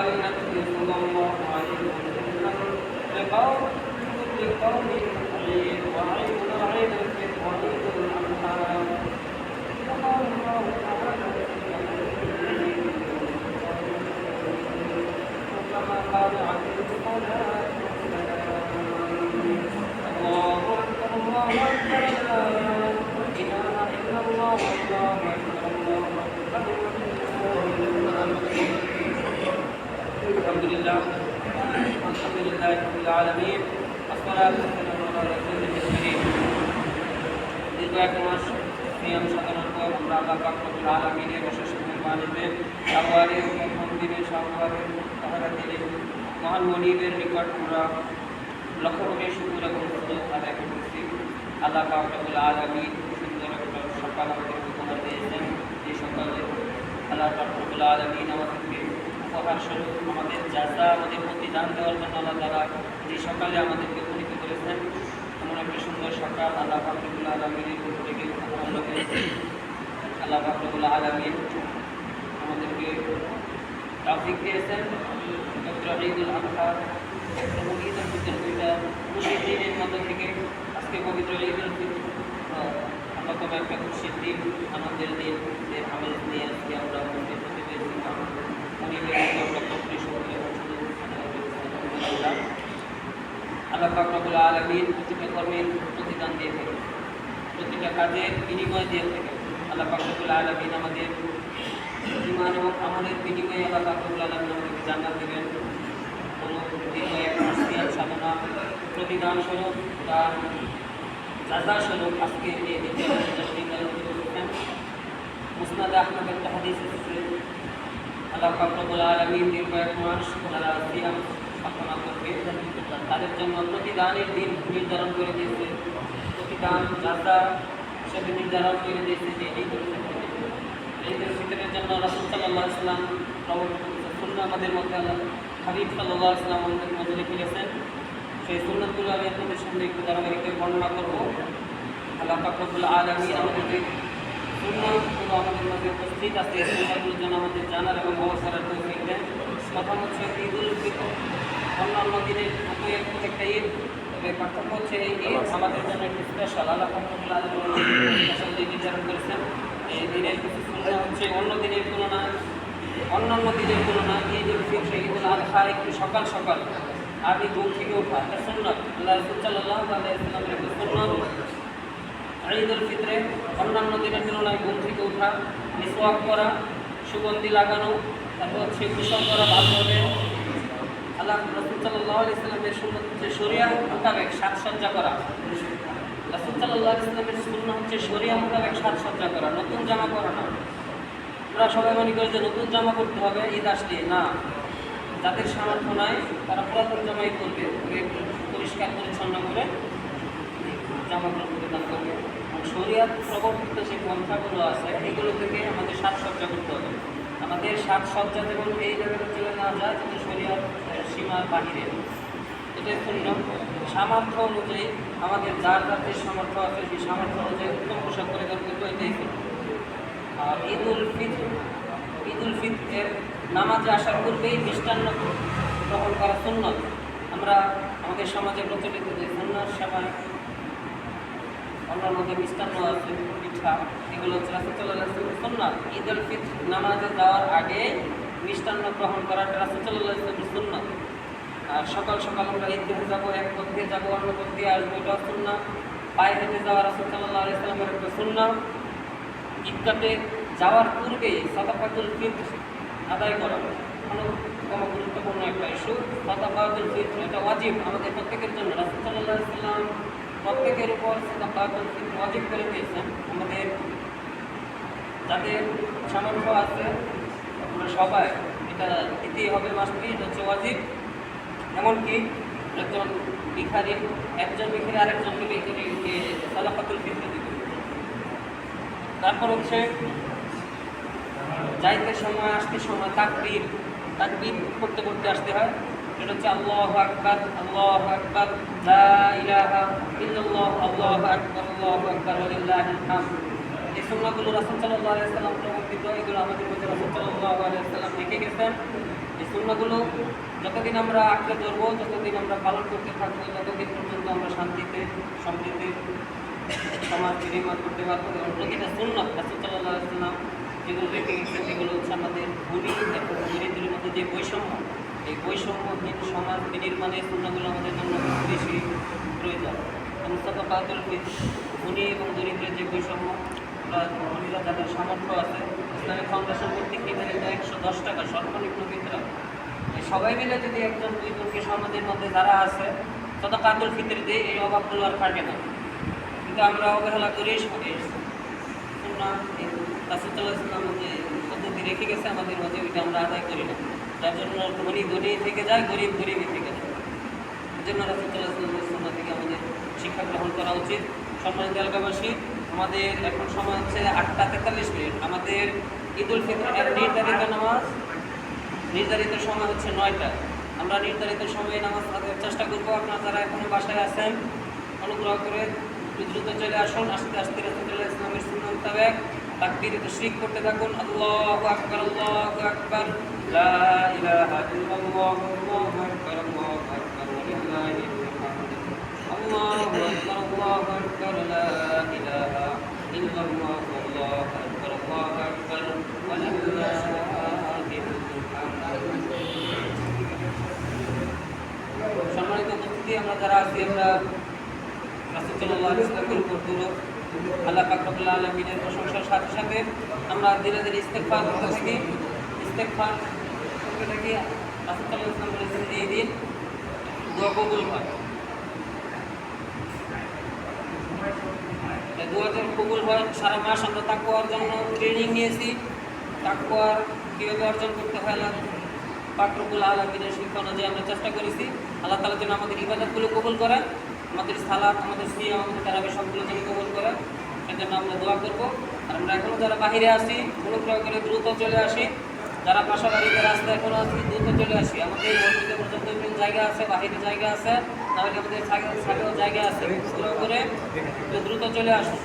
النبي صلى الله عليه وسلم لقوم عيد وعيد العيد الفطر وعيد الأضحى وقال الله تعالى كما قال عليه الصلاة الله أكبر الله أكبر لا إله إلا الله والله أكبر الله أكبر الحمد لله رب العالمين والصلاة والسلام على رسوله الكريم দীর্ঘ এক মাস নিয়ম সাধনার পর আমরা আল্লাহ পাক রব্বুল আলামিনের অশেষ মেহরবানিতে শাওয়ালের প্রথম দিনে শাওয়ালের তাহারা দিনে মহান মনিবের নিকট আমরা লক্ষ কোটি শুকর এবং স্তোত্র আদায় করতেছি। আল্লাহ পাক রব্বুল আলামিন সুন্দর একটা সকাল আমাদেরকে উপহার দিয়েছেন। এই সকালে আল্লাহ পাক রব্বুল আলামিন আমাদেরকে উপহার স্বরূপ আমাদের জাযা আমাদের প্রতিদান দেওয়ার জন্য আল্লাহ তাআলা যে সকালে আমাদেরকে উপনীত করেছেন, এমন একটা সুন্দর সকাল আল্লাহ পাক রব্বুল আলামিনের পক্ষ থেকে উপহার করেছেন। আল্লাহ পাক রব্বুল আলামিন আমাদেরকে তৌফিক দিয়েছেন ঈদুল আযহা এবং ঈদুল ফিতর দুইটা খুশির দিনের মধ্যে থেকে আজকে পবিত্র ঈদুল ফিতর অন্যতম একটা খুশির দিন, আনন্দের দিন, এর আমেজ নিয়ে আজকে আমরা উপস্থিত হতে পেরেছি। আল্লাহ পাক রব্বুল আলামিন প্রতিটা কর্মের প্রতিদান দিয়ে থাকে, প্রতিটা কাজের বিনিময় দিয়ে থাকে। আল্লাহ পাক রব্বুল আলামিন আমাদের ঈমান এবং আমলের বিনিময়ে আল্লাহ পাক রব্বুল আলামিন আমাদেরকে জান্নাত দেবেন। কোনো বিনিময়ে সিয়াম সাধনা প্রতিদান স্বরূপ বা জাযা স্বরূপ আজকে এই দিনটি মুসনাদ আহমদের একটা হাদিস এসেছে, আল্লাহ পাক রব্বুল আলামিন দীর্ঘ এক মাস যারা সিয়াম সাধনা করবে তাদের জন্য প্রতিদানের দিন নির্ধারণ করে দিয়েছে, প্রতিদান জাযা সেটা নির্ধারণ করে দিয়েছে যে ঈদুল ফিতরের জন্য রাসূল সাল্লাল্লাহু আলাইহি ওয়াসাল্লাম সুন্নাহ আমাদের মধ্যে আল্লাহ হাবিব সাল্লাল্লাহু আলাইহি ওয়াসাল্লাম আমাদের মধ্যে লিখে গেছেন। সেই সুন্নাহগুলো আমি আপনাদের সামনে একটু ধারাবাহিকভাবে বর্ণনা করব। আল্লাহ পাক রব্বুল আলামিন আমাদেরকে সুন্নাহগুলো আমাদের মধ্যে উপস্থিত আছে, সুন্নাহগুলো যেন আমাদের জানার এবং ব্যবহার করার তৌফিক দেন। প্রথম হচ্ছে ঈদুল ফিতর, অন্যান্য দিনের মতো একটা ঈদ, তবে পার্থক্য হচ্ছে এই ঈদ আমাদের জন্য একটু স্পেশাল। আল্লাহ পাক রব্বুল আলামিন স্পেশাল দিন নির্ধারণ করেছেন। এই দিনের কিছু সুন্নাহ হচ্ছে অন্যান্য দিনের তুলনায় ঈদুল ফিতর ঈদুল আযহা একটু সকাল সকাল আগে ঘুম থেকে ওঠা, এটা সুন্নাত। আল্লাহ রাসূল সাল্লাল্লাহু আলাইহি ওয়াসাল্লামের একটা সুন্নাত ঈদুল ফিতরে অন্যান্য দিনের তুলনায় ঘুম থেকে ওঠা, মিসওয়াক করা, সুগন্ধি লাগানো, তারপর হচ্ছে গোসল করা ভালোভাবে। আল্লাহ রাসূল সাল্লাল্লাহু আলাইহি ওয়াসাল্লামের সুন্নাত হচ্ছে শরিয়াত মোতাবেক সাজসজ্জা করা। রাসূল সাল্লাল্লাহু আলাইহি ওয়াসাল্লামের সুন্নাত হচ্ছে শরিয়াত মোতাবেক সাজসজ্জা করা, নতুন জামা পরা না। আমরা সবাই মনে করি যে নতুন জামা করতে হবে ঈদ আসলে, না। যাদের সামর্থ্য নাই তারা পুরাতন জামাই করবে, পরিষ্কার পরিচ্ছন্ন করে জামাগুলো পরিধান করবে। শরিয়াত প্রবর্তিত যে পন্থাগুলো আছে এগুলো থেকে আমাদের সাজসজ্জা করতে হবে। আমাদের সাজসজ্জা যেমন এই জায়গাটা চলে না যায় যেন শরিয়াত সীমার বাহিরে, এটাই সুন্নাহ। সামর্থ্য অনুযায়ী আমাদের যার যার যে সামর্থ্য আছে সেই সামর্থ্য অনুযায়ী উত্তম পোশাক পরিধান করতে, এটাই সুন্নাহ। আর ঈদুল ফিতরের নামাজে আসার পূর্বেই মিষ্টান্ন গ্রহণ করা সুন্নাত। আমরা আমাদের সমাজে প্রচলিত যে সুন্নাহর সময় অন্যান্য যে মিষ্টান্ন আছে, পিঠা, এগুলো হচ্ছে রাসূল সাল্লাল্লাহু আলাইহি ওয়াসাল্লামের সুন্নাত। ঈদুল ফিতর নামাজে যাওয়ার আগে মিষ্টান্ন গ্রহণ করাটা রাসূল সাল্লাল্লাহু আলাইহি ওয়াসাল্লামের সুন্নাত। আর সকাল সকাল আমরা ঈদগাহে যাবো, এক পথ দিয়ে যাবো অন্য পথ দিয়ে আসবো, এটাও সুন্নাত। পায়ে হেঁটে যাওয়া রাসূল সাল্লাল্লাহু আলাইহি ওয়াসাল্লামের একটা সুন্নাত। ঈদগাহে যাওয়ার পূর্বে সাদাকাতুল ফিতর আদায় করা অন্যতম গুরুত্বপূর্ণ একটা ইস্যু। সাদাকাতুল ফিতর এটা ওয়াজিব আমাদের প্রত্যেকের জন্য। রাসূল সাল্লাল্লাহু আলাইহি ওয়াসাল্লাম প্রত্যেকের উপর সাদাকাতুল ফিতর ওয়াজিব করে দিয়েছেন। আমাদের যাদের সামর্থ্য আছে আমরা সবাই এটা দিতেই হবে, মাসবি, এটা হচ্ছে ওয়াজিব। এমনকি একজন ভিখারি আরেকজনকে ভিখারিকে সাদাকাতুল ফিতর দিবে। তারপর হচ্ছে যাইতে সময় আসতে সময় তাকবীর করতে করতে আসতে হয়। এটা হচ্ছে আল্লাহু আকবার, আল্লাহু আকবার, লা ইলাহা ইল্লাল্লাহ, আল্লাহু আকবার, আল্লাহু আকবার, ওয়ালিল্লাহিল হামদ। এই সুন্নাহগুলো রাসূল সাল্লাল্লাহু আলাইহি ওয়াসাল্লাম প্রবর্তিত, এগুলো আমাদের মধ্যে রাসূল সাল্লাল্লাহু আলাইহি ওয়াসাল্লাম লিখে গেছেন। এই সুন্নাহগুলো যতদিন আমরা আঁকড়ে ধরবো, যতদিন আমরা পালন করতে থাকবো, ততদিন পর্যন্ত আমরা শান্তিতে সমৃদ্ধি সমাজ নির্মাণ করতে পারবো। এবং প্রতিটা সুন্নাহ রাসূল সাল্লাল্লাহু আলাইহি ওয়াসাল্লাম যেগুলো রেখে গেছেন সেগুলো হচ্ছে আমাদের ধনী এবং দরিদ্রের মধ্যে যে বৈষম্য, এই বৈষম্যহীন সমাজ বিনির্মাণের সুন্নাহগুলো আমাদের জন্য বেশি প্রয়োজন। মুস্তাফাতুল ফিতর, ধনী এবং দরিদ্রের যে বৈষম্য, ধনীরা যাদের সামর্থ্য আছে, ইসলামিক ফাউন্ডেশন কর্তৃক নির্ধারিত 110 টাকা সর্বনিম্ন বিতরণ। সবাই মিলে যদি একজন দুইজনকে সমাজের মধ্যে যারা আছে সাদাকাতুল ফিতর দিয়ে এই অভাবগুলো আর থাকে না। কিন্তু আমরা অবহেলা করি সুন্নাহ রাসূল সাল্লাল্লাহু আলাইহি ওয়াসাল্লাম যে পদ্ধতি রেখে গেছে আমাদের মাঝে, ওইটা আমরা আদায় করি না। যার জন্য ধনী ধনী থেকে যায়, গরিব গরিবই থেকে যায়। এই জন্য রাসূল সাল্লাল্লাহু আলাইহি ওয়াসাল্লামের সুন্নাহ থেকে আমাদের শিক্ষা গ্রহণ করা উচিত। সম্মানিত এলাকাবাসী, আমাদের এখন সময় হচ্ছে 8:43। আমাদের ঈদুল ফিতরের নির্ধারিত সময় হচ্ছে 9টা। আমরা নির্ধারিত সময়ে নামাজ আদায়ের চেষ্টা করবো। আপনারা যারা এখনো বাসায় আছেন, অনুগ্রহ করে দ্রুত চলে আসুন। আস্তে আস্তে রাসূলুল্লাহ ইসলামের সুন্নাহ মোতাবেক তাকবীর তাশরিক করতে থাকুন। আল্লাহু আকবার, আল্লাহু আকবার, লা ইলাহা ইল্লাল্লাহু, আল্লাহু আকবার, আল্লাহু আকবার, ওয়ালিল্লাহিল হামদ। আল্লাহু আকবার, আল্লাহু আকবার, লা ইলাহা ইল্লাল্লাহু, আল্লাহু আকবার, আল্লাহু আকবার, ওয়ালিল্লাহিল হামদ। সম্মানিত উপস্থিতি, আমরা যারা আছি, আমরা রাসূল সাল্লাল্লাহু আলাইহি ওয়াসাল্লামের উপর দরুদ, আল্লাহ পাক রব্বুল আলামিনের প্রশংসার সাথে সাথে আমরা ধীরে ধীরে ইস্তেগফার করতে থাকি। ইস্তেগফার করতে থাকি। রাসূল সাল্লাল্লাহু আলাইহি ওয়াসাল্লাম বলেছেন যে এই দিন দোয়া কবুল হয়। দোয়া যখন কবুল হয়, সারা মাস আমরা তাকওয়ার জন্য ট্রেনিং নিয়েছি। তাকওয়া কীভাবে অর্জন করতে হয় আল্লাহ পাক রব্বুল আলামিনের শিক্ষা অনুযায়ী আমরা চেষ্টা করেছি। আল্লাহ তাআলা যেন আমাদের ইবাদতগুলো কবুল করেন, আমাদের সালাত, আমাদের সিয়াম, আমাদের তারাবি সবগুলো যেন কবুল করেন, সেজন্য আমরা দোয়া করব। আর আমরা এখনও যারা বাহিরে আসি, অনুগ্রহ করে দ্রুত চলে আসি। যারা পাশাপাশিতে রাস্তায় এখনও আছি, দ্রুত চলে আসি। আমাদের মসজিদে পর্যন্ত জায়গা আছে, বাহিরে জায়গা আছে, তাহলে আমাদের ছাগেও জায়গা আছে। অনুগ্রহ করে দ্রুত চলে আসুন।